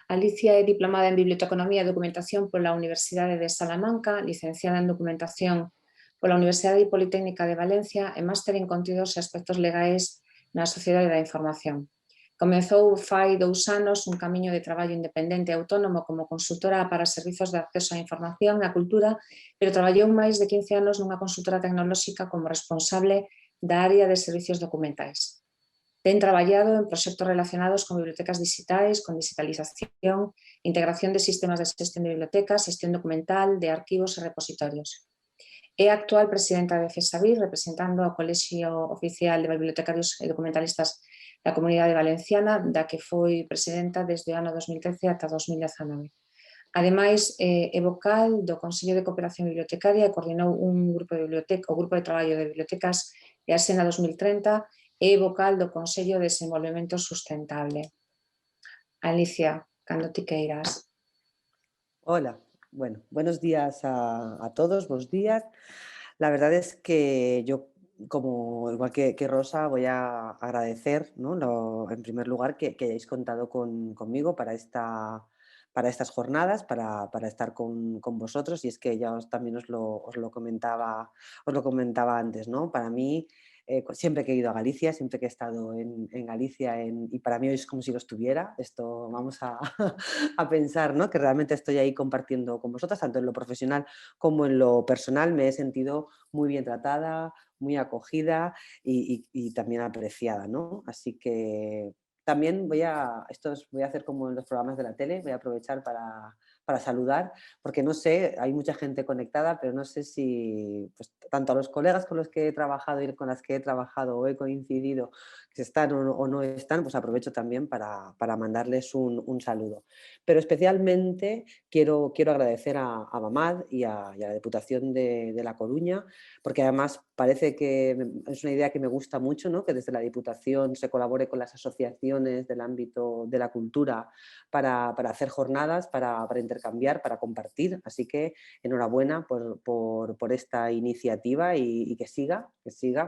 Alicia é diplomada en Biblioteconomía e Documentación pola Universidade de Salamanca, licenciada en Documentación pola Universidade Politécnica de Valencia e máster en Contidos e Aspectos Legais na Sociedade da Información. Comezou fai 2 anos un camiño de traballo independente e autónomo como consultora para servizos de acceso á información e á cultura, pero traballou máis de 15 anos nunha consultora tecnolóxica como responsable da área de servicios documentais. Ten traballado en proxectos relacionados con bibliotecas digitais, con digitalización, integración de sistemas de xestión de bibliotecas, xestión documental, de arquivos e repositorios. É a actual presidenta de CESABIR, representando ao Colexio Oficial de Bibliotecarios e Documentalistas da Comunidade Valenciana, da que foi presidenta desde o ano 2013 ata 2019. Ademais, é vocal do Consello de Cooperación Bibliotecaria e coordinou o Grupo de Traballo de Bibliotecas e a Sena 2030 e vocal do Consello de Desenvolvemento Sustentable. Alicia, cando ti queiras. Hola, bueno, buenos días a todos, buenos días. La verdad es que yo, como igual que Rosa, voy a agradecer, ¿no? En primer lugar, que hayáis contado conmigo para estas jornadas, para estar con vosotros. Y es que ya también os lo comentaba antes, ¿no? Para mí, siempre que he ido a Galicia, siempre que he estado en Galicia, y para mí hoy es como si lo estuviera, esto vamos a, a pensar, ¿no? Que realmente estoy ahí compartiendo con vosotras, tanto en lo profesional como en lo personal. Me he sentido muy bien tratada, muy acogida y también apreciada, ¿no? Así que también voy a hacer como en los programas de la tele, voy a aprovechar para saludar, porque no sé, hay mucha gente conectada, pero no sé si pues, tanto a los colegas con los que he trabajado y con las que he trabajado o he coincidido, que están o no están, pues aprovecho también para mandarles un saludo. Pero especialmente quiero agradecer a BAMAD y a la Diputación de La Coruña, porque además parece que es una idea que me gusta mucho, ¿no? Que desde la Diputación se colabore con las asociaciones del ámbito de la cultura para hacer jornadas, para intercambiar, para compartir. Así que enhorabuena por esta iniciativa y que siga,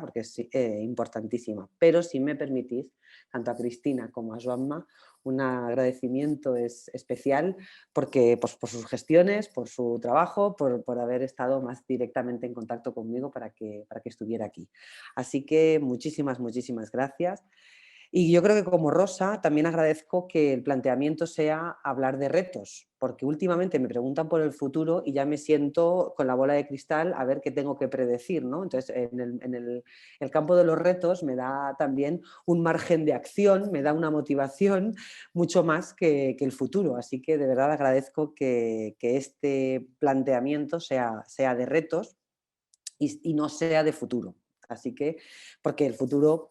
porque es importantísima. Pero si me permitís, tanto a Cristina como a Joanma, un agradecimiento especial porque, pues, por sus gestiones, por su trabajo, por haber estado más directamente en contacto conmigo para que estuviera aquí. Así que muchísimas gracias. Y yo creo que como Rosa también agradezco que el planteamiento sea hablar de retos, porque últimamente me preguntan por el futuro y ya me siento con la bola de cristal a ver qué tengo que predecir, ¿no? Entonces, en el campo de los retos me da también un margen de acción, me da una motivación mucho más que el futuro. Así que de verdad agradezco que este planteamiento sea de retos y no sea de futuro. Así que, porque el futuro,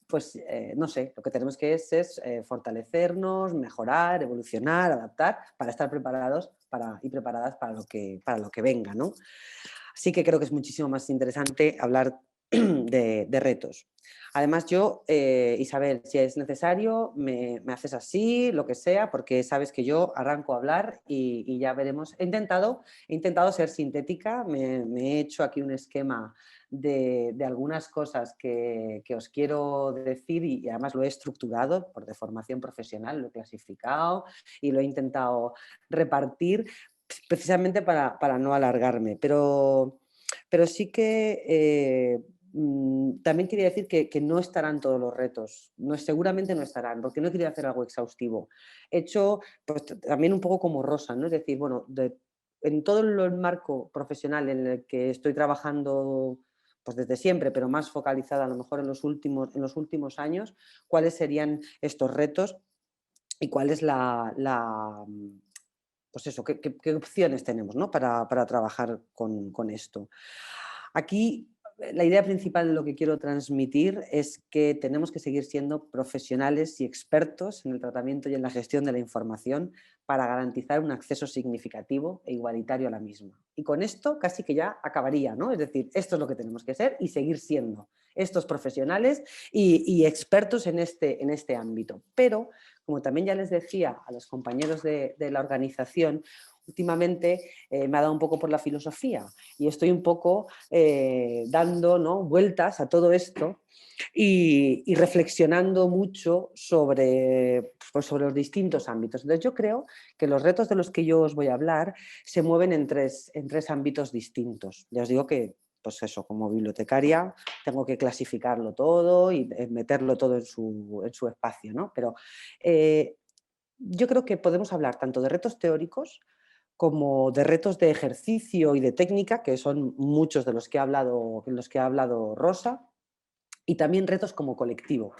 pues no sé, lo que tenemos que es fortalecernos, mejorar, evolucionar, adaptar, para estar preparados y preparadas para lo que venga, ¿no? Así que creo que es muchísimo más interesante hablar de retos. Además yo, Isabel, si es necesario, me haces así, lo que sea, porque sabes que yo arranco a hablar y ya veremos. He intentado ser sintética, me he hecho aquí un esquema de algunas cosas que os quiero decir y además lo he estructurado de formación profesional, lo he clasificado y lo he intentado repartir precisamente para no alargarme, pero sí que también quería decir que no estarán todos los retos, seguramente no estarán, porque no quería hacer algo exhaustivo. He hecho pues, también un poco como Rosa, ¿no? Es decir, bueno, en todo el marco profesional en el que estoy trabajando pues desde siempre, pero más focalizada a lo mejor en los últimos años, cuáles serían estos retos y cuál es pues eso, qué opciones tenemos, ¿no? para trabajar con esto. Aquí la idea principal de lo que quiero transmitir es que tenemos que seguir siendo profesionales y expertos en el tratamiento y en la gestión de la información para garantizar un acceso significativo e igualitario a la misma. Y con esto casi que ya acabaría, ¿no? Es decir, esto es lo que tenemos que ser y seguir siendo estos profesionales y expertos en este ámbito. Pero, como también ya les decía a los compañeros de la organización, últimamente me ha dado un poco por la filosofía y estoy un poco dando, ¿no?, vueltas a todo esto y reflexionando mucho sobre, pues, sobre los distintos ámbitos. Entonces yo creo que los retos de los que yo os voy a hablar se mueven en tres ámbitos distintos. Ya os digo que, pues eso, como bibliotecaria tengo que clasificarlo todo y meterlo todo en su espacio, ¿no? Pero yo creo que podemos hablar tanto de retos teóricos como de retos de ejercicio y de técnica, que son muchos de los que ha hablado Rosa, y también retos como colectivo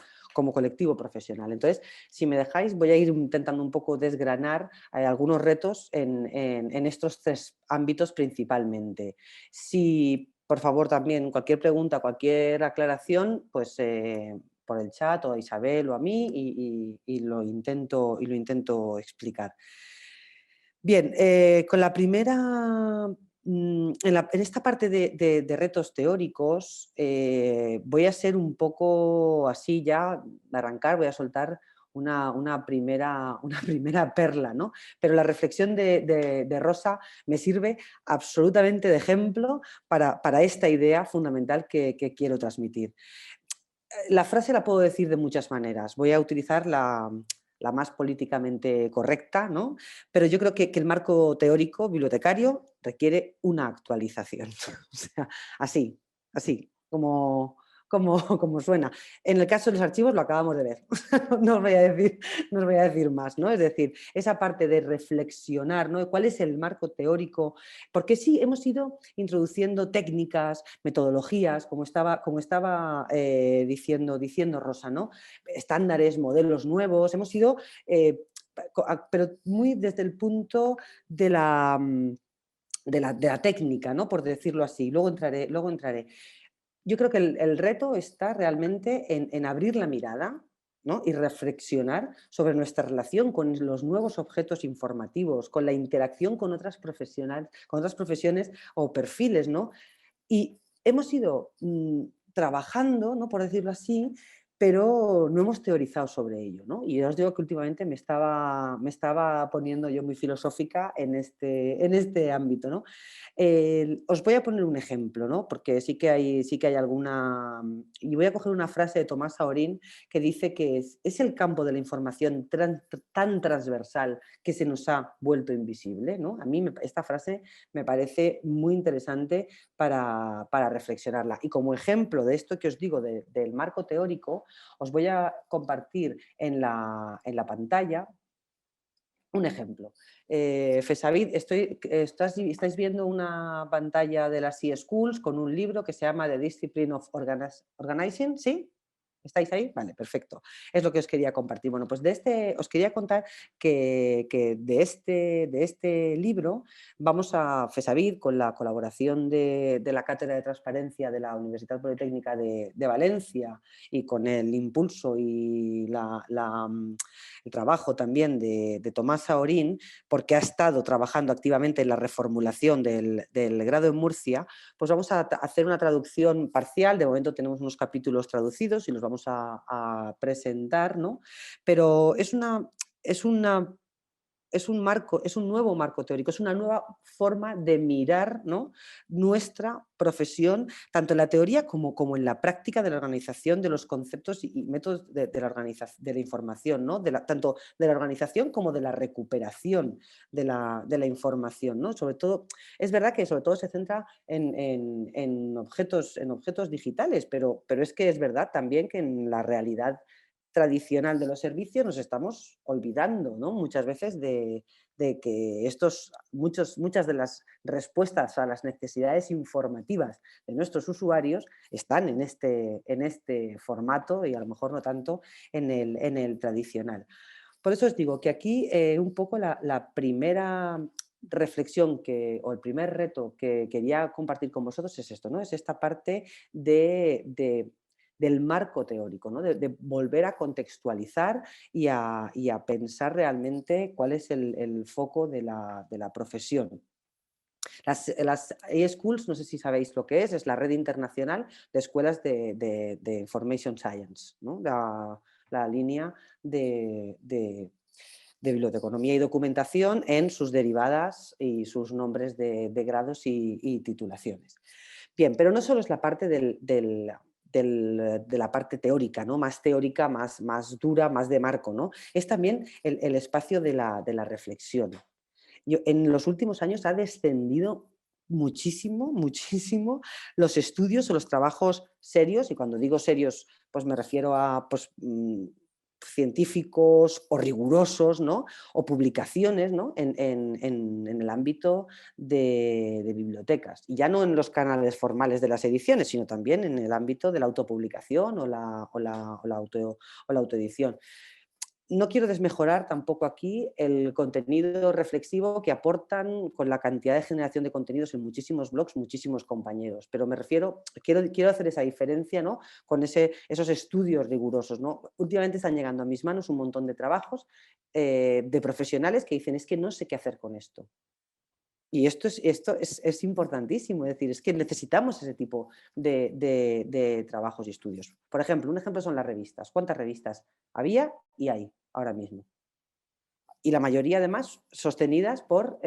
profesional. Entonces, si me dejáis, voy a ir intentando un poco desgranar algunos retos en estos tres ámbitos principalmente. Si, por favor, también cualquier pregunta, cualquier aclaración, pues por el chat o a Isabel o a mí y y lo intento explicar. Bien, con la primera, en esta parte de retos teóricos, voy a ser un poco así ya, de arrancar, voy a soltar una primera perla, ¿no? Pero la reflexión de Rosa me sirve absolutamente de ejemplo para esta idea fundamental que quiero transmitir. La frase la puedo decir de muchas maneras. Voy a utilizar la más políticamente correcta, ¿no? Pero yo creo que el marco teórico bibliotecario requiere una actualización. O sea, así, así, como suena. En el caso de los archivos lo acabamos de ver. No os voy a decir, no os voy a decir más, ¿no? Es decir, esa parte de reflexionar, ¿no? ¿Cuál es el marco teórico? Porque sí, hemos ido introduciendo técnicas, metodologías, como estaba diciendo Rosa, ¿no? Estándares, modelos nuevos, hemos ido, pero muy desde el punto de de la técnica, ¿no?, por decirlo así. Luego entraré. Yo creo que el reto está realmente en abrir la mirada, ¿no?, y reflexionar sobre nuestra relación con los nuevos objetos informativos, con la interacción con con otras profesiones o perfiles, ¿no? Y hemos ido trabajando, ¿no?, por decirlo así, pero no hemos teorizado sobre ello, ¿no? Y ya os digo que últimamente me estaba poniendo yo muy filosófica en este ámbito, ¿no? Os voy a poner un ejemplo, ¿no? Porque sí que hay alguna... Y voy a coger una frase de Tomás Saorín que dice que es el campo de la información tan transversal que se nos ha vuelto invisible, ¿no? A mí esta frase me parece muy interesante para reflexionarla. Y como ejemplo de esto que os digo del marco teórico, os voy a compartir en la pantalla un ejemplo. Fesavid, estáis viendo una pantalla de las eSchools con un libro que se llama The Discipline of Organizing, ¿sí? ¿Estáis ahí? Vale, perfecto. Es lo que os quería compartir. Bueno, pues os quería contar que de este libro vamos a Fesavid, con la colaboración de la Cátedra de Transparencia de la Universidad Politécnica de Valencia y con el impulso y el trabajo también de Tomás Saorín, porque ha estado trabajando activamente en la reformulación del grado en Murcia, pues vamos a hacer una traducción parcial. De momento tenemos unos capítulos traducidos y los vamos a presentar, ¿no? Pero es una es un marco, es un nuevo marco teórico, es una nueva forma de mirar, ¿no?, nuestra profesión, tanto en la teoría como en la práctica de la organización de los conceptos y métodos de la información, ¿no?, tanto de la organización como de la recuperación de la información, ¿no? Sobre todo, es verdad que sobre todo se centra en objetos digitales, pero es que es verdad también que en la realidad tradicional de los servicios nos estamos olvidando, ¿no?, muchas veces de que muchas de las respuestas a las necesidades informativas de nuestros usuarios están en este formato y a lo mejor no tanto en el tradicional. Por eso os digo que aquí un poco la primera reflexión o el primer reto que quería compartir con vosotros es esto, ¿no? Es esta parte del marco teórico, ¿no? De volver a contextualizar y a pensar realmente cuál es el foco de la profesión. Las eSchools, no sé si sabéis lo que es la red internacional de escuelas de Information Science, ¿no? La línea de de biblioteconomía y documentación en sus derivadas y sus nombres de grados y titulaciones. Bien, pero no solo es la parte de la parte teórica, ¿no? Más teórica, más dura, más de marco, ¿no? Es también el espacio de la reflexión. En los últimos años ha descendido muchísimo, muchísimo los estudios o los trabajos serios, y cuando digo serios, pues me refiero a pues, científicos o rigurosos, ¿no? O publicaciones, ¿no? En el ámbito de bibliotecas. Y ya no en los canales formales de las ediciones, sino también en el ámbito de la autopublicación o la autoedición. No quiero desmejorar tampoco aquí el contenido reflexivo que aportan con la cantidad de generación de contenidos en muchísimos blogs, muchísimos compañeros, pero me refiero, quiero hacer esa diferencia, ¿no? Con esos estudios rigurosos, ¿no? Últimamente están llegando a mis manos un montón de trabajos de profesionales que dicen, es que no sé qué hacer con esto. Y esto es importantísimo, es decir, es que necesitamos ese tipo de trabajos y estudios. Por ejemplo, un ejemplo son las revistas. ¿Cuántas revistas había y hay ahora mismo? Y la mayoría, además, sostenidas por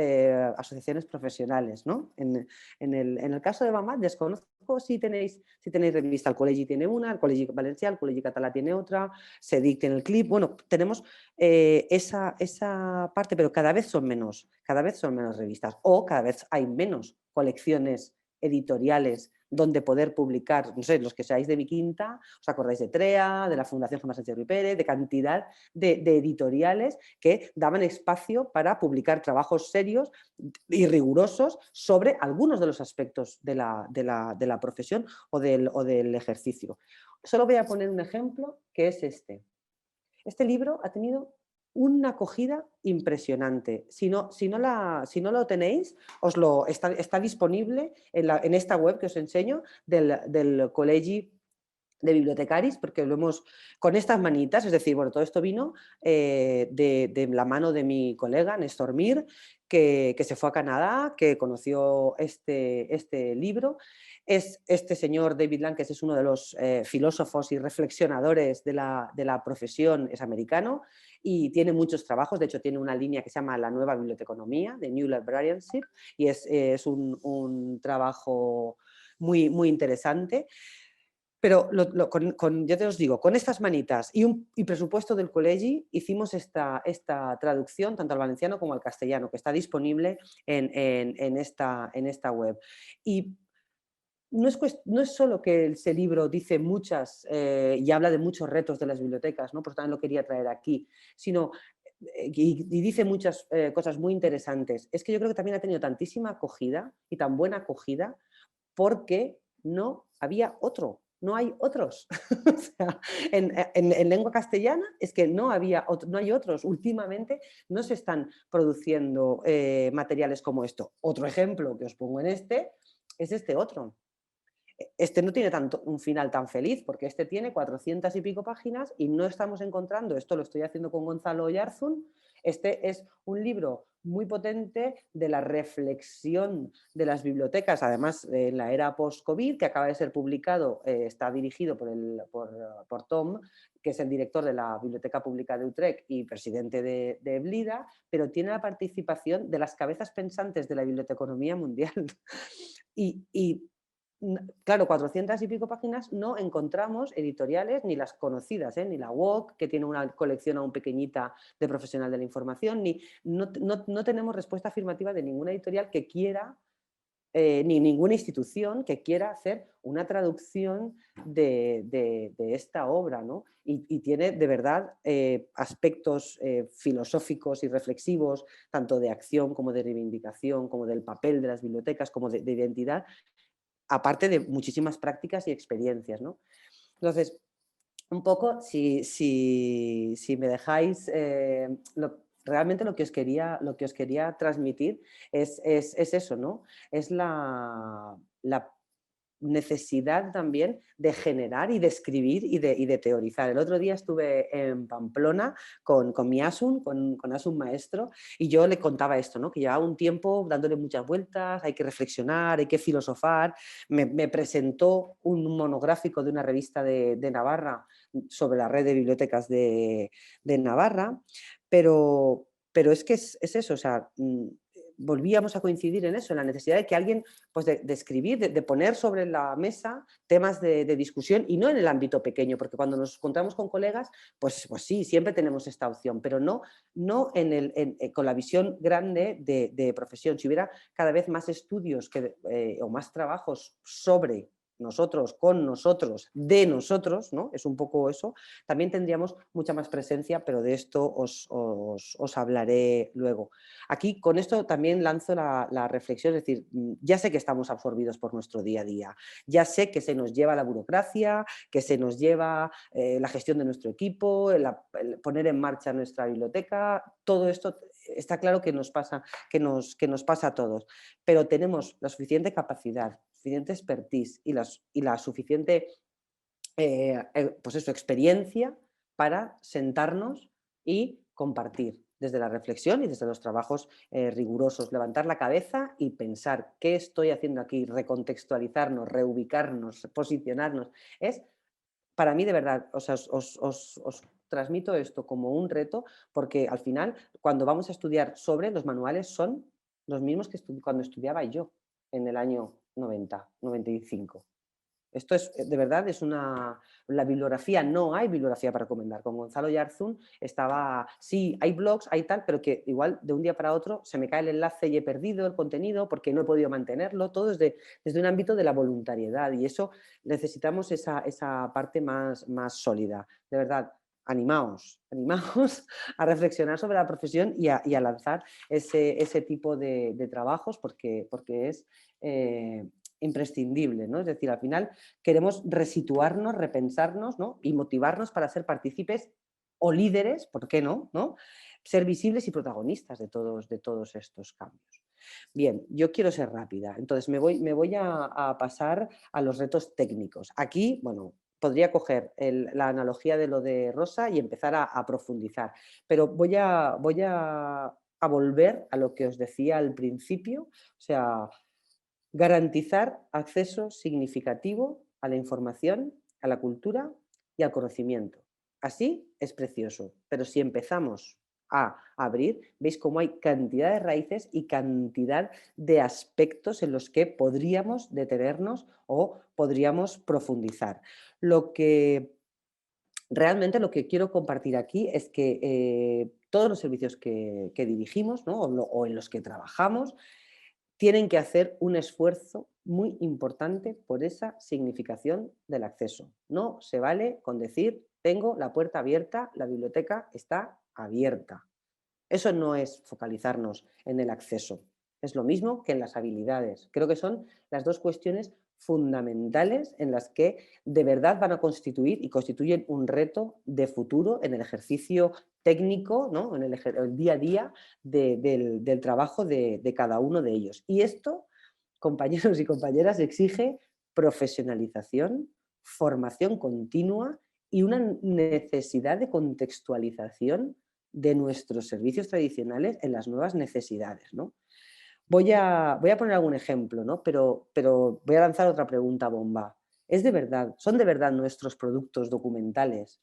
asociaciones profesionales, ¿no? En el caso de Mamá, desconozco si tenéis revista. El Col·legi tiene una, el Col·legi Valencià, el Col·legi Català tiene otra, CEDIC tiene el CLIP. Bueno, tenemos esa parte, pero cada vez son menos revistas, o cada vez hay menos colecciones editoriales donde poder publicar, no sé, los que seáis de mi quinta, os acordáis de TREA, de la Fundación Gemma Sánchez Ruiz Pérez, de cantidad de editoriales que daban espacio para publicar trabajos serios y rigurosos sobre algunos de los aspectos de la profesión o del ejercicio. Solo voy a poner un ejemplo, que es este. Este libro ha tenido una acogida impresionante. Si no lo tenéis, está disponible en esta web que os enseño del Col·legi de Bibliotecaris, porque lo hemos, con estas manitas, es decir, bueno, todo esto vino de la mano de mi colega Néstor Mir, que se fue a Canadá, que conoció este libro. Es este señor David Lankes, es uno de los filósofos y reflexionadores de la profesión, es americano y tiene muchos trabajos. De hecho, tiene una línea que se llama La Nueva Biblioteconomía, de New Librarianship, y es un trabajo muy, muy interesante. Pero ya te os digo, con estas manitas y presupuesto del Col·legi hicimos esta traducción tanto al valenciano como al castellano, que está disponible en esta web. Y no es solo que ese libro dice muchas y habla de muchos retos de las bibliotecas, ¿no? Pues también lo quería traer aquí, sino y dice muchas cosas muy interesantes. Es que yo creo que también ha tenido tantísima acogida y tan buena acogida porque no había otro. No hay otros. O sea, en lengua castellana es que no hay otros. Últimamente no se están produciendo materiales como esto. Otro ejemplo que os pongo es este otro. Este no tiene un final tan feliz, porque este tiene 400 y pico páginas y no estamos encontrando, esto lo estoy haciendo con Gonzalo Oyarzún, este es un libro muy potente de la reflexión de las bibliotecas, además en la era post-COVID, que acaba de ser publicado, está dirigido por Tom, que es el director de la Biblioteca Pública de Utrecht y presidente de Blida, pero tiene la participación de las cabezas pensantes de la biblioteconomía mundial. Y claro, 400 y pico páginas no encontramos editoriales, ni las conocidas, ni la UOC, que tiene una colección aún pequeñita de profesional de la información, no tenemos respuesta afirmativa de ninguna editorial que quiera, ni ninguna institución que quiera hacer una traducción de esta obra, ¿no? Y tiene de verdad aspectos filosóficos y reflexivos, tanto de acción como de reivindicación, como del papel de las bibliotecas, como de identidad, aparte de muchísimas prácticas y experiencias, ¿no? Entonces, un poco, si me dejáis, realmente lo que os quería transmitir es eso, ¿no? Es la necesidad también de generar y de escribir y de teorizar. El otro día estuve en Pamplona con mi Asun, con Asun Maestro, y yo le contaba esto, ¿no? Que llevaba un tiempo dándole muchas vueltas, hay que reflexionar, hay que filosofar. Me presentó un monográfico de una revista de Navarra sobre la red de bibliotecas de Navarra, pero es que es eso, o sea, volvíamos a coincidir en eso, en la necesidad de que alguien, pues de escribir, de poner sobre la mesa temas de discusión, y no en el ámbito pequeño, porque cuando nos encontramos con colegas, pues sí, siempre tenemos esta opción, pero no con la visión grande de profesión. Si hubiera cada vez más estudios o más trabajos sobre nosotros, con nosotros, de nosotros, ¿no? Es un poco eso, también tendríamos mucha más presencia, pero de esto os hablaré luego. Aquí con esto también lanzo la reflexión, es decir, ya sé que estamos absorbidos por nuestro día a día, ya sé que se nos lleva la burocracia, que se nos lleva la gestión de nuestro equipo, el poner en marcha nuestra biblioteca, todo esto está claro que nos pasa, que nos pasa a todos, pero tenemos la suficiente capacidad, suficiente expertise y la suficiente pues eso, experiencia para sentarnos y compartir desde la reflexión y desde los trabajos rigurosos, levantar la cabeza y pensar qué estoy haciendo aquí, recontextualizarnos, reubicarnos, posicionarnos. Es, para mí, de verdad, o sea, os transmito esto como un reto, porque al final, cuando vamos a estudiar sobre, los manuales son los mismos que cuando estudiaba yo en el año 90, 95. Esto es, de verdad, la bibliografía, no hay bibliografía para recomendar. Con Gonzalo Yarzún estaba, sí, hay blogs, hay tal, pero que igual de un día para otro se me cae el enlace y he perdido el contenido porque no he podido mantenerlo. Todo desde un ámbito de la voluntariedad, y eso necesitamos esa parte más sólida. De verdad, animaos a reflexionar sobre la profesión y a lanzar ese tipo de trabajos porque es imprescindible, ¿no? Es decir, al final queremos resituarnos, repensarnos, ¿no? Y motivarnos para ser partícipes o líderes, ¿por qué no? ¿No? Ser visibles y protagonistas de todos estos cambios. Bien, yo quiero ser rápida, entonces me voy a pasar a los retos técnicos. Aquí, bueno, podría coger la analogía de lo de Rosa y empezar a profundizar, pero voy a volver a lo que os decía al principio, o sea, garantizar acceso significativo a la información, a la cultura y al conocimiento. Así es precioso, pero si empezamos a abrir, veis cómo hay cantidad de raíces y cantidad de aspectos en los que podríamos detenernos o podríamos profundizar. Realmente lo que quiero compartir aquí es que todos los servicios que dirigimos, ¿no? o en los que trabajamos, tienen que hacer un esfuerzo muy importante por esa significación del acceso. No se vale con decir, tengo la puerta abierta, la biblioteca está abierta. Eso no es focalizarnos en el acceso. Es lo mismo que en las habilidades. Creo que son las dos cuestiones fundamentales en las que de verdad van a constituir y constituyen un reto de futuro en el ejercicio técnico, ¿no? En el día a día del trabajo de cada uno de ellos. Y esto, compañeros y compañeras, exige profesionalización, formación continua y una necesidad de contextualización de nuestros servicios tradicionales en las nuevas necesidades, ¿no? Voy a poner algún ejemplo, ¿no? Pero voy a lanzar otra pregunta bomba. ¿Son de verdad nuestros productos documentales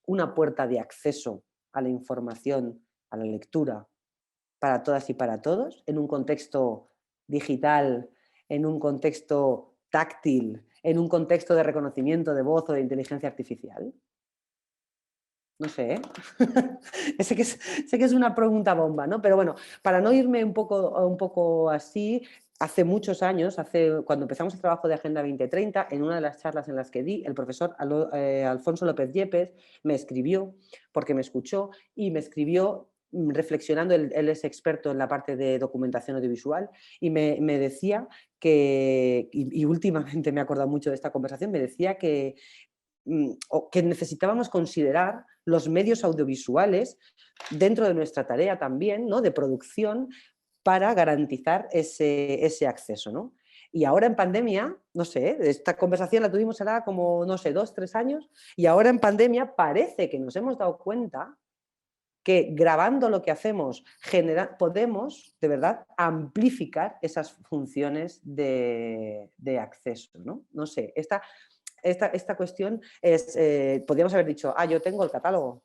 una puerta de acceso a la información, a la lectura, para todas y para todos, en un contexto digital, en un contexto táctil, en un contexto de reconocimiento de voz o de inteligencia artificial? No sé, ¿eh? sé que es una pregunta bomba, ¿no? Pero bueno, para no irme un poco así, hace muchos años, cuando empezamos el trabajo de Agenda 2030, en una de las charlas en las que di, el profesor Alfonso López Yepes me escribió, porque me escuchó, y me escribió reflexionando, él es experto en la parte de documentación audiovisual, y me decía y últimamente me he acordado mucho de esta conversación, me decía que necesitábamos considerar los medios audiovisuales dentro de nuestra tarea también, ¿no? De producción, para garantizar ese acceso, ¿no? Y ahora en pandemia, no sé, esta conversación la tuvimos ahora como, no sé, 2, 3 años, y ahora en pandemia parece que nos hemos dado cuenta que grabando lo que hacemos podemos, de verdad, amplificar esas funciones de acceso, ¿no? No sé, esta cuestión es, podríamos haber dicho, yo tengo el catálogo,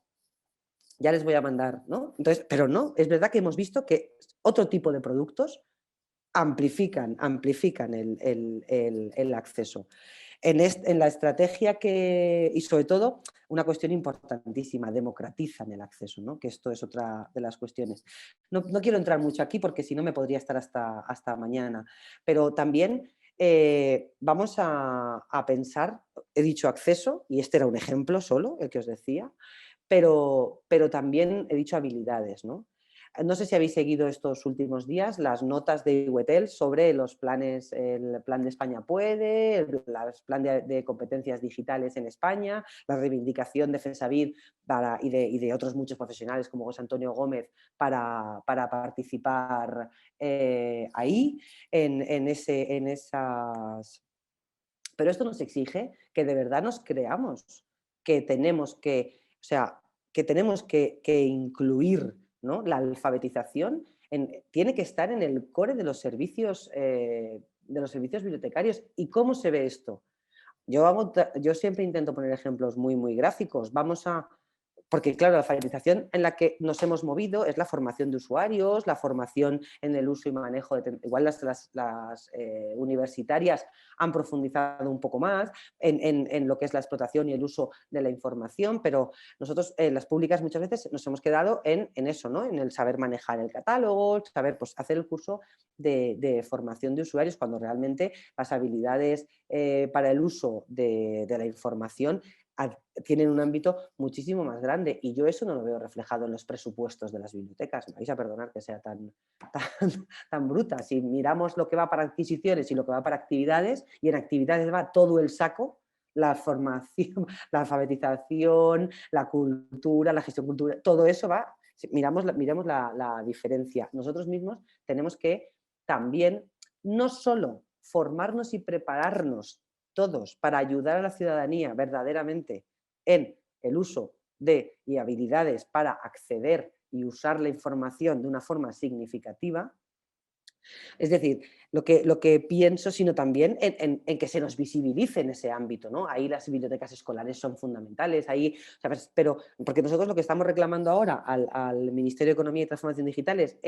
ya les voy a mandar, ¿no? Entonces, pero no, es verdad que hemos visto que otro tipo de productos amplifican el acceso. En la estrategia y sobre todo, una cuestión importantísima, democratizan el acceso, ¿no? Que esto es otra de las cuestiones. No quiero entrar mucho aquí porque si no me podría estar hasta mañana, pero también vamos a pensar, he dicho acceso, y este era un ejemplo solo, el que os decía, pero también he dicho habilidades, ¿no? No sé si habéis seguido estos últimos días las notas de IWETEL sobre los planes, el plan de España Puede, el plan de competencias digitales en España, la reivindicación de FESAVID y de otros muchos profesionales como José Antonio Gómez para participar ahí en esas... Pero esto nos exige que de verdad nos creamos que tenemos que, o sea, que tenemos que incluir, ¿no? La alfabetización tiene que estar en el core de los servicios bibliotecarios. ¿Y cómo se ve esto? Yo siempre intento poner ejemplos muy, muy gráficos. Porque claro, la alfabetización en la que nos hemos movido es la formación de usuarios, la formación en el uso y manejo igual las universitarias han profundizado un poco más en lo que es la explotación y el uso de la información, pero nosotros, las públicas, muchas veces nos hemos quedado en eso, ¿no? En el saber manejar el catálogo, saber pues, hacer el curso de formación de usuarios, cuando realmente las habilidades para el uso de la información tienen un ámbito muchísimo más grande, y yo eso no lo veo reflejado en los presupuestos de las bibliotecas. Me vais a perdonar que sea tan bruta. Si miramos lo que va para adquisiciones y lo que va para actividades, y en actividades va todo el saco, la formación, la alfabetización, la cultura, la gestión cultural, todo eso va, miramos la diferencia. Nosotros mismos tenemos que también no solo formarnos y prepararnos todos para ayudar a la ciudadanía verdaderamente en el uso y habilidades para acceder y usar la información de una forma significativa. Es decir, lo que pienso, sino también en que se nos visibilice en ese ámbito, ¿no? Ahí las bibliotecas escolares son fundamentales, ahí, ¿sabes? Pero porque nosotros lo que estamos reclamando ahora al Ministerio de Economía y Transformación Digital es,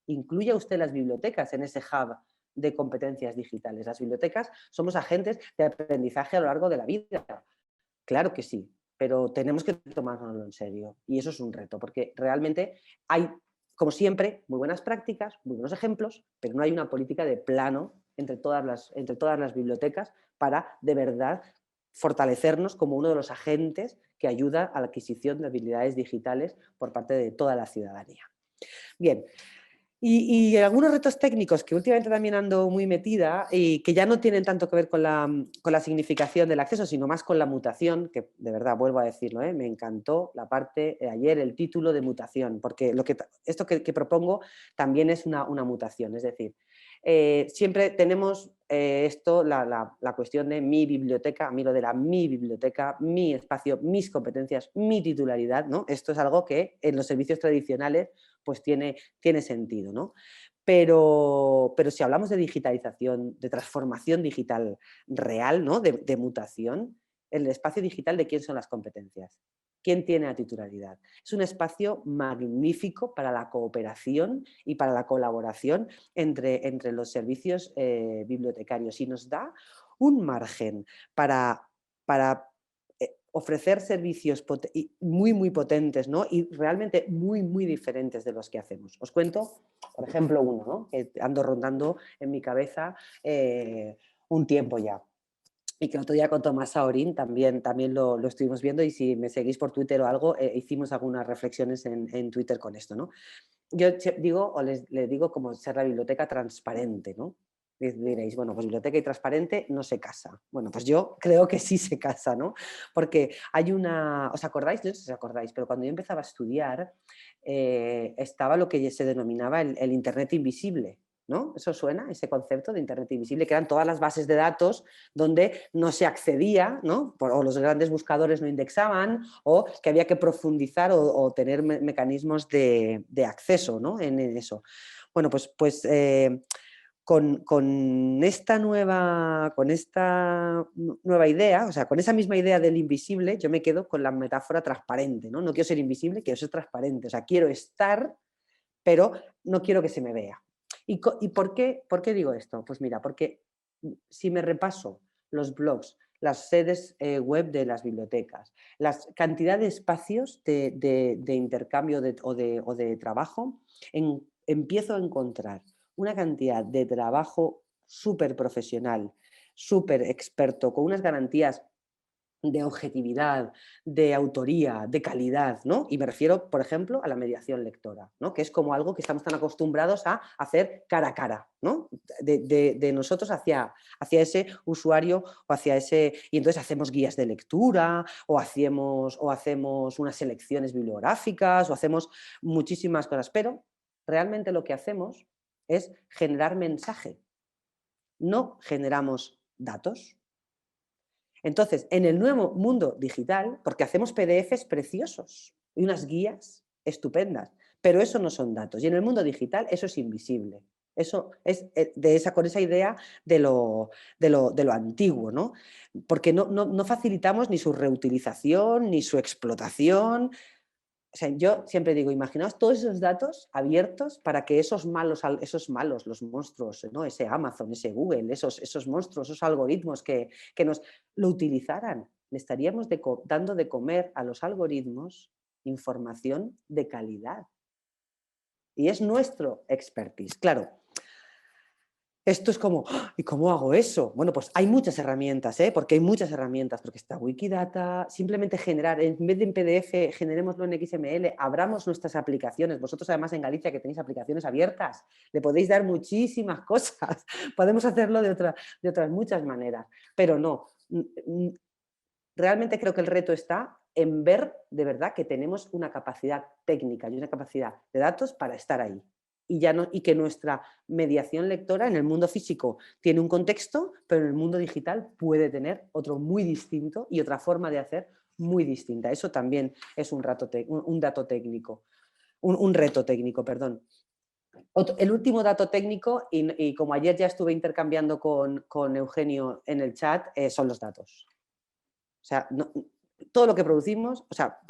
incluya usted las bibliotecas en ese hub de competencias digitales. Las bibliotecas somos agentes de aprendizaje a lo largo de la vida. Claro que sí, pero tenemos que tomárnoslo en serio, y eso es un reto, porque realmente hay, como siempre, muy buenas prácticas, muy buenos ejemplos, pero no hay una política de plano entre todas las bibliotecas para, de verdad, fortalecernos como uno de los agentes que ayuda a la adquisición de habilidades digitales por parte de toda la ciudadanía. Bien, y algunos retos técnicos que últimamente también ando muy metida y que ya no tienen tanto que ver con la significación del acceso, sino más con la mutación, que de verdad vuelvo a decirlo, me encantó la parte de ayer, el título de mutación, porque esto que propongo también es una mutación, es decir, siempre tenemos la cuestión de mi biblioteca, a mí lo de mi biblioteca, mi espacio, mis competencias, mi titularidad, ¿no? Esto es algo que en los servicios tradicionales pues tiene sentido, ¿no? Pero si hablamos de digitalización, de transformación digital real, ¿no? De mutación, el espacio digital, ¿de quién son las competencias? ¿Quién tiene la titularidad? Es un espacio magnífico para la cooperación y para la colaboración entre los servicios bibliotecarios, y nos da un margen para ofrecer servicios muy, muy potentes, ¿no? Y realmente muy, muy diferentes de los que hacemos. Os cuento, por ejemplo, uno, ¿no? Que ando rondando en mi cabeza un tiempo ya. Y que el otro día con Tomás Saorín también lo estuvimos viendo, y si me seguís por Twitter o algo, hicimos algunas reflexiones en Twitter con esto, ¿no? Yo digo, o les digo, como ser la biblioteca transparente, ¿no? Diréis, bueno, pues biblioteca y transparente no se casa. Bueno, pues yo creo que sí se casa, ¿no? Porque ¿os acordáis? No sé si os acordáis, pero cuando yo empezaba a estudiar, estaba lo que se denominaba el Internet invisible, ¿no? ¿Eso suena? Ese concepto de Internet invisible, que eran todas las bases de datos donde no se accedía, ¿no? O los grandes buscadores no indexaban, o que había que profundizar o tener mecanismos de acceso, ¿no? En eso. Bueno, pues con esta nueva idea, o sea, con esa misma idea del invisible, yo me quedo con la metáfora transparente, ¿no? No quiero ser invisible, quiero ser transparente, o sea, quiero estar, pero no quiero que se me vea. ¿Y por qué digo esto? Pues mira, porque si me repaso los blogs, las sedes web de las bibliotecas, la cantidad de espacios de intercambio o de trabajo, empiezo a encontrar una cantidad de trabajo súper profesional, súper experto, con unas garantías de objetividad, de autoría, de calidad, ¿no? Y me refiero, por ejemplo, a la mediación lectora, ¿no? Que es como algo que estamos tan acostumbrados a hacer cara a cara, ¿no? De nosotros hacia ese usuario o hacia ese... Y entonces hacemos guías de lectura o hacemos unas selecciones bibliográficas o hacemos muchísimas cosas, pero realmente lo que hacemos es generar mensaje, no generamos datos. Entonces, en el nuevo mundo digital, porque hacemos PDFs preciosos y unas guías estupendas, pero eso no son datos. Y en el mundo digital eso es invisible. Eso es con esa idea de lo antiguo, ¿no? Porque no facilitamos ni su reutilización, ni su explotación. O sea, yo siempre digo, imaginaos todos esos datos abiertos para que esos malos, los monstruos, ¿no? Ese Amazon, ese Google, esos monstruos, esos algoritmos que nos lo utilizaran. Le estaríamos dando de comer a los algoritmos información de calidad. Y es nuestro expertise. Claro, esto es como, ¡ah! ¿Y cómo hago eso? Bueno, pues hay muchas herramientas, porque hay muchas herramientas, porque está Wikidata, simplemente generar, en vez de en PDF, generémoslo en XML, abramos nuestras aplicaciones. Vosotros además en Galicia que tenéis aplicaciones abiertas, le podéis dar muchísimas cosas. Podemos hacerlo de otras muchas maneras, pero no. Realmente creo que el reto está en ver de verdad que tenemos una capacidad técnica y una capacidad de datos para estar ahí. Y que nuestra mediación lectora en el mundo físico tiene un contexto, pero en el mundo digital puede tener otro muy distinto y otra forma de hacer muy distinta. Eso también es un dato técnico, un reto técnico, perdón. El último dato técnico, y como ayer ya estuve intercambiando con Eugenio en el chat, son los datos. O sea, todo lo que producimos, o sea,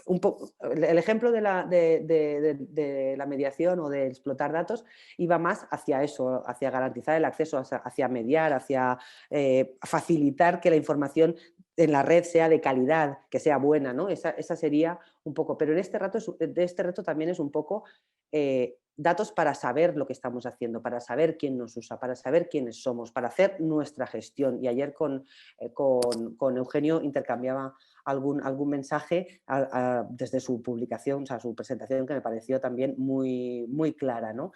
el ejemplo de la mediación o de explotar datos iba más hacia eso, hacia garantizar el acceso, hacia mediar, hacia facilitar que la información en la red sea de calidad, que sea buena, ¿no? Esa sería un poco, pero de este reto también es un poco datos para saber lo que estamos haciendo, para saber quién nos usa, para saber quiénes somos, para hacer nuestra gestión. Y ayer con Eugenio intercambiaba algún mensaje desde su publicación, o sea, su presentación, que me pareció también muy, muy clara, ¿no?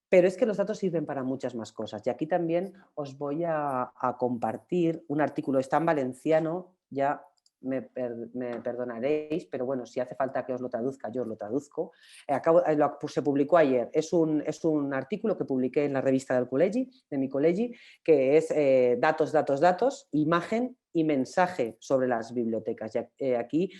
Pero es que los datos sirven para muchas más cosas. Y aquí también os voy a compartir un artículo, está en valenciano, ya me perdonaréis, pero bueno, si hace falta que os lo traduzca, yo os lo traduzco. Se publicó ayer, es un artículo que publiqué en la revista del Col·legi, de mi col·legi, que es datos, imagen y mensaje sobre las bibliotecas. Y aquí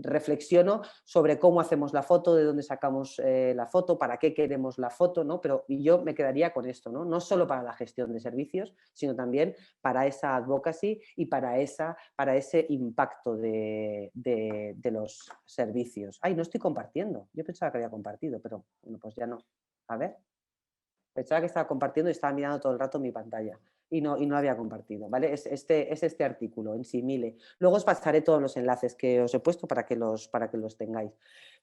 reflexiono sobre cómo hacemos la foto, de dónde sacamos la foto, para qué queremos la foto, ¿no? Pero yo me quedaría con esto, ¿no? No solo para la gestión de servicios, sino también para esa advocacy y para ese impacto de los servicios. Ay, no estoy compartiendo. Yo pensaba que había compartido, pero bueno, pues ya no. A ver. Pensaba que estaba compartiendo y estaba mirando todo el rato mi pantalla y no había compartido, ¿vale? Es este artículo en Simile. Luego os pasaré todos los enlaces que os he puesto para que los tengáis.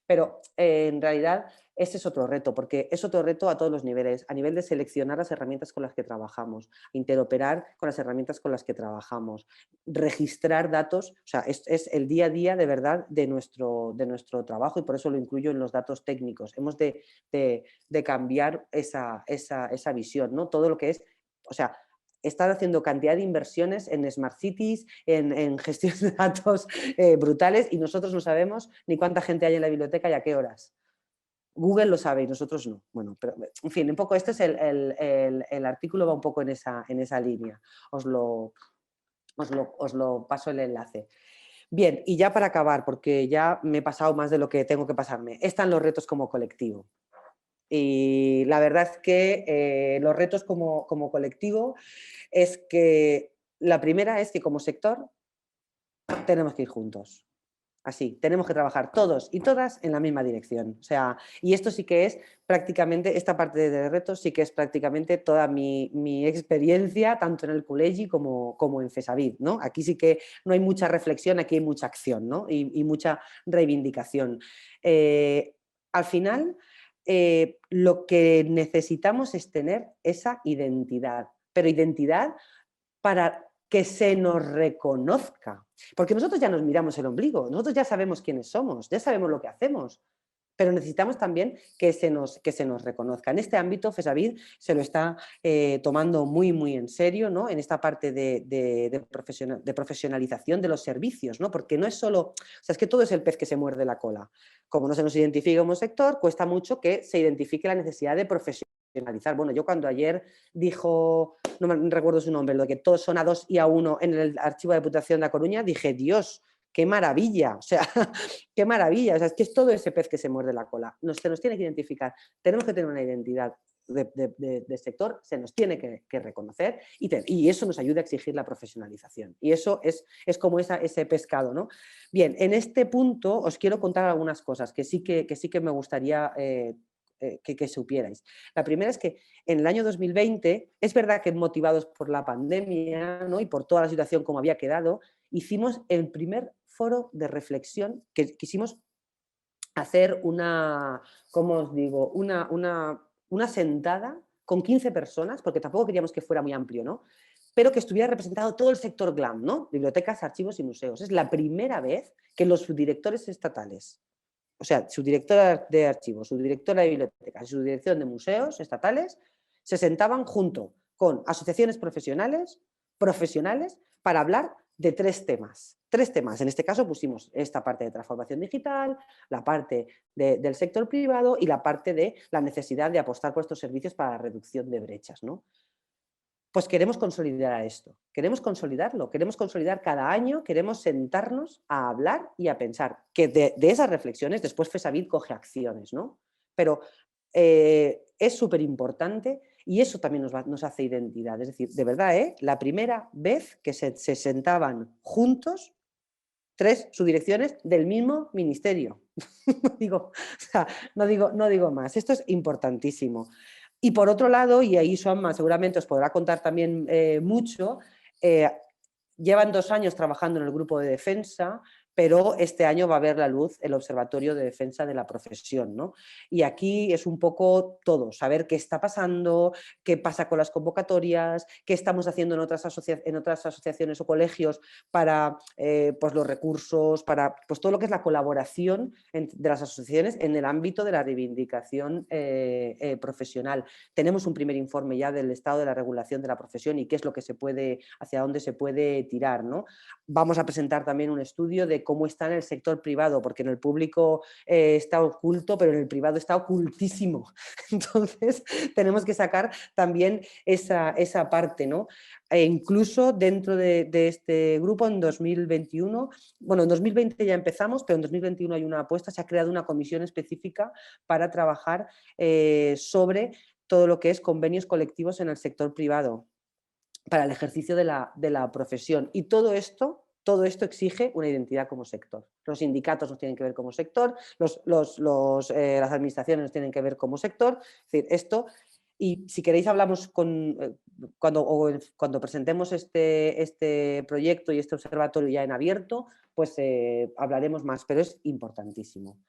Pero en realidad ese es otro reto, porque es otro reto a todos los niveles, a nivel de seleccionar las herramientas con las que trabajamos, interoperar con las herramientas con las que trabajamos, registrar datos, o sea, es el día a día de verdad de nuestro trabajo y por eso lo incluyo en los datos técnicos. Hemos de cambiar esa visión, ¿no? Todo lo que es, o sea, están haciendo cantidad de inversiones en Smart Cities, en gestión de datos brutales y nosotros no sabemos ni cuánta gente hay en la biblioteca y a qué horas. Google lo sabe y nosotros no. Bueno, pero en fin, un poco este es el artículo, va un poco en esa línea. Os lo paso el enlace. Bien, y ya para acabar, porque ya me he pasado más de lo que tengo que pasarme, están los retos como colectivo. Y la verdad es que los retos como colectivo es que la primera es que como sector tenemos que ir juntos. Así, tenemos que trabajar todos y todas en la misma dirección. O sea, y esto sí que es prácticamente, esta parte de retos sí que es prácticamente toda mi experiencia, tanto en el colegio como en FESAVID, ¿no? Aquí sí que no hay mucha reflexión, aquí hay mucha acción, ¿no? Y mucha reivindicación. Al final, lo que necesitamos es tener esa identidad, pero identidad para que se nos reconozca. Porque nosotros ya nos miramos el ombligo, nosotros ya sabemos quiénes somos, ya sabemos lo que hacemos, pero necesitamos también que se nos reconozca. En este ámbito, FESAVID se lo está tomando muy, muy en serio, ¿no? En esta parte de profesionalización de los servicios, ¿no? Porque no es solo, o sea, es que todo es el pez que se muerde la cola. Como no se nos identifica como sector, cuesta mucho que se identifique la necesidad de profesionalizar. Bueno, yo cuando ayer dijo, no me recuerdo su nombre, lo de que todos son A2 y A1 en el archivo de Diputación de A Coruña, dije, Dios, qué maravilla, o sea, qué maravilla, o sea, es que es todo ese pez que se muerde la cola, se nos tiene que identificar, tenemos que tener una identidad de sector, se nos tiene que reconocer y eso nos ayuda a exigir la profesionalización. Y eso es como ese pescado, ¿no? Bien, en este punto os quiero contar algunas cosas que sí que me gustaría que supierais. La primera es que en el año 2020, es verdad que motivados por la pandemia, ¿no? Y por toda la situación como había quedado, hicimos el primer foro de reflexión que quisimos hacer ¿cómo os digo? Una sentada con 15 personas, porque tampoco queríamos que fuera muy amplio, ¿no? Pero que estuviera representado todo el sector GLAM, ¿no? Bibliotecas, archivos y museos. Es la primera vez que los subdirectores estatales, o sea, su directora de archivos, su directora de bibliotecas y su dirección de museos estatales se sentaban junto con asociaciones profesionales, para hablar de tres temas. Tres temas. En este caso pusimos esta parte de transformación digital, la parte del sector privado y la parte de la necesidad de apostar por estos servicios para la reducción de brechas, ¿no? Pues queremos consolidar esto, queremos consolidarlo, queremos consolidar cada año, queremos sentarnos a hablar y a pensar que de esas reflexiones después FESAVID coge acciones, ¿no? Pero es súper importante y eso también nos hace identidad. Es decir, de verdad, la primera vez que se sentaban juntos tres subdirecciones del mismo ministerio. No digo más. Esto es importantísimo. Y por otro lado, y ahí Suanma seguramente os podrá contar también mucho, llevan 2 años trabajando en el grupo de defensa, pero este año va a ver la luz el Observatorio de Defensa de la Profesión, ¿no? Y aquí es un poco todo, saber qué está pasando, qué pasa con las convocatorias, qué estamos haciendo en otras asociaciones o colegios para pues los recursos, para pues todo lo que es la colaboración de las asociaciones en el ámbito de la reivindicación profesional. Tenemos un primer informe ya del estado de la regulación de la profesión y qué es lo que se puede, hacia dónde se puede tirar, ¿no? Vamos a presentar también un estudio de cómo está en el sector privado, porque en el público está oculto, pero en el privado está ocultísimo. Entonces, tenemos que sacar también esa parte, ¿no? E incluso dentro de este grupo en 2021, bueno, en 2020 ya empezamos, pero en 2021 hay una apuesta, se ha creado una comisión específica para trabajar sobre todo lo que es convenios colectivos en el sector privado para el ejercicio de la profesión. Y todo esto exige una identidad como sector. Los sindicatos nos tienen que ver como sector, las administraciones nos tienen que ver como sector. Es decir, esto, y si queréis hablamos cuando presentemos este proyecto y este observatorio ya en abierto, pues hablaremos más, pero es importantísimo.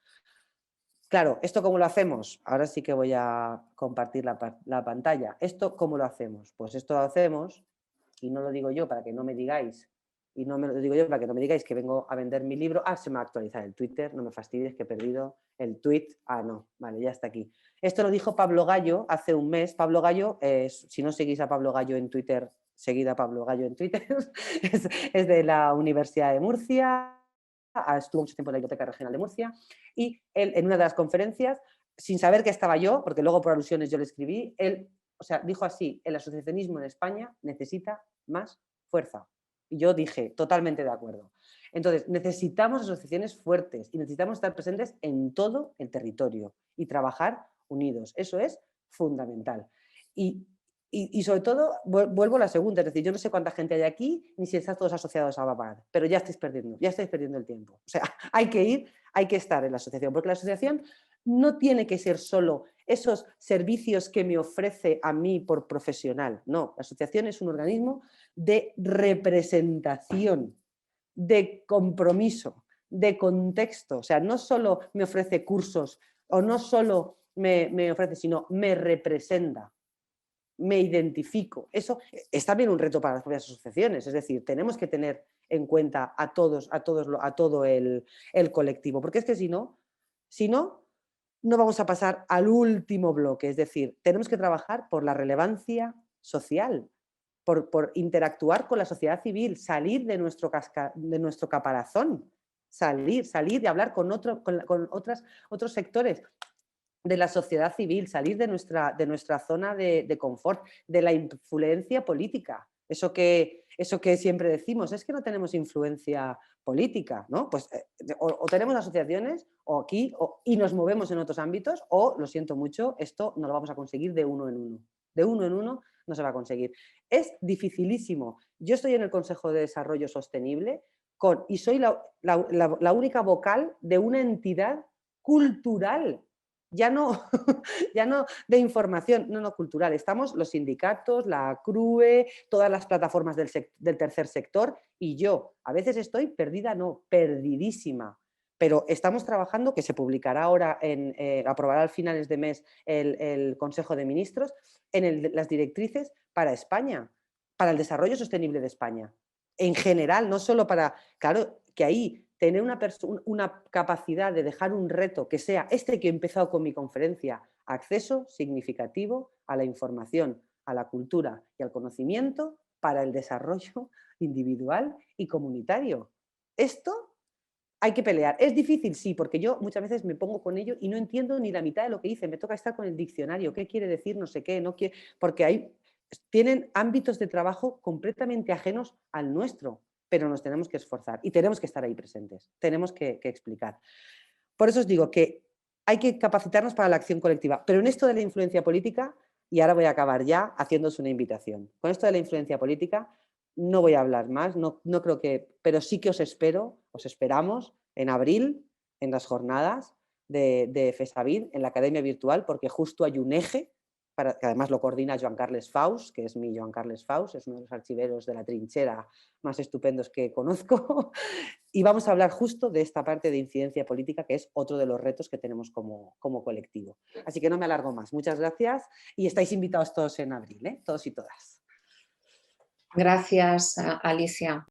Claro, ¿esto cómo lo hacemos? Ahora sí que voy a compartir la pantalla. ¿Esto cómo lo hacemos? Pues esto lo hacemos, y no lo digo yo para que no me digáis, y no me lo digo yo para que no me digáis que vengo a vender mi libro. Ah, se me va a actualizar el Twitter, no me fastidies que he perdido el tweet. Ah, no, vale, ya está aquí. Esto lo dijo Pablo Gallo hace un mes. Pablo Gallo, si no seguís a Pablo Gallo en Twitter, seguid a Pablo Gallo en Twitter, es de la Universidad de Murcia, estuvo mucho tiempo en la Biblioteca Regional de Murcia, y él en una de las conferencias, sin saber que estaba yo, porque luego por alusiones yo le escribí, él, o sea, dijo así: el asociacionismo en España necesita más fuerza. Y yo dije, totalmente de acuerdo. Entonces, necesitamos asociaciones fuertes y necesitamos estar presentes en todo el territorio y trabajar unidos. Eso es fundamental. Y sobre todo, vuelvo a la segunda, es decir, yo no sé cuánta gente hay aquí, ni si están todos asociados a Babad, pero ya estáis perdiendo el tiempo. O sea, hay que ir, hay que estar en la asociación, porque la asociación no tiene que ser solo esos servicios que me ofrece a mí por profesional. No, la asociación es un organismo de representación, de compromiso, de contexto. O sea, no solo me ofrece cursos o no solo me ofrece, sino me representa, me identifico. Eso es también un reto para las propias asociaciones, es decir, tenemos que tener en cuenta a todo el colectivo, porque es que si no, no vamos a pasar al último bloque, es decir, tenemos que trabajar por la relevancia social, por interactuar con la sociedad civil, salir de nuestro caparazón, salir y hablar con otros sectores de la sociedad civil, salir de nuestra zona de confort, de la influencia política. Eso que siempre decimos, es que no tenemos influencia política, ¿no? Pues o tenemos asociaciones o aquí y nos movemos en otros ámbitos o, lo siento mucho, esto no lo vamos a conseguir de uno en uno. De uno en uno no se va a conseguir. Es dificilísimo. Yo estoy en el Consejo de Desarrollo Sostenible y soy la única vocal de una entidad cultural. Ya no, ya no de información, no cultural. Estamos los sindicatos, la CRUE, todas las plataformas del tercer sector y yo. A veces estoy perdida, no, perdidísima. Pero estamos trabajando, que se publicará ahora, aprobará a finales de mes el Consejo de Ministros, en las directrices para España, para el desarrollo sostenible de España. En general, no solo para, claro, que ahí tener una capacidad de dejar un reto que sea este que he empezado con mi conferencia, acceso significativo a la información, a la cultura y al conocimiento para el desarrollo individual y comunitario. Esto hay que pelear. ¿Es difícil? Sí, porque yo muchas veces me pongo con ello y no entiendo ni la mitad de lo que dice. Me toca estar con el diccionario. ¿Qué quiere decir? No sé qué. No quiere, porque tienen ámbitos de trabajo completamente ajenos al nuestro, pero nos tenemos que esforzar y tenemos que estar ahí presentes. Tenemos que explicar. Por eso os digo que hay que capacitarnos para la acción colectiva. Pero en esto de la influencia política, y ahora voy a acabar ya haciéndoos una invitación. Con esto de la influencia política no voy a hablar más, no creo que, pero sí que os esperamos en abril, en las jornadas de FESAVID, en la Academia Virtual, porque justo hay un eje, que además lo coordina Joan Carles Faus, que es mi Joan Carles Faus, es uno de los archiveros de la trinchera más estupendos que conozco, y vamos a hablar justo de esta parte de incidencia política, que es otro de los retos que tenemos como colectivo. Así que no me alargo más. Muchas gracias y estáis invitados todos en abril, todos y todas. Gracias, Alicia.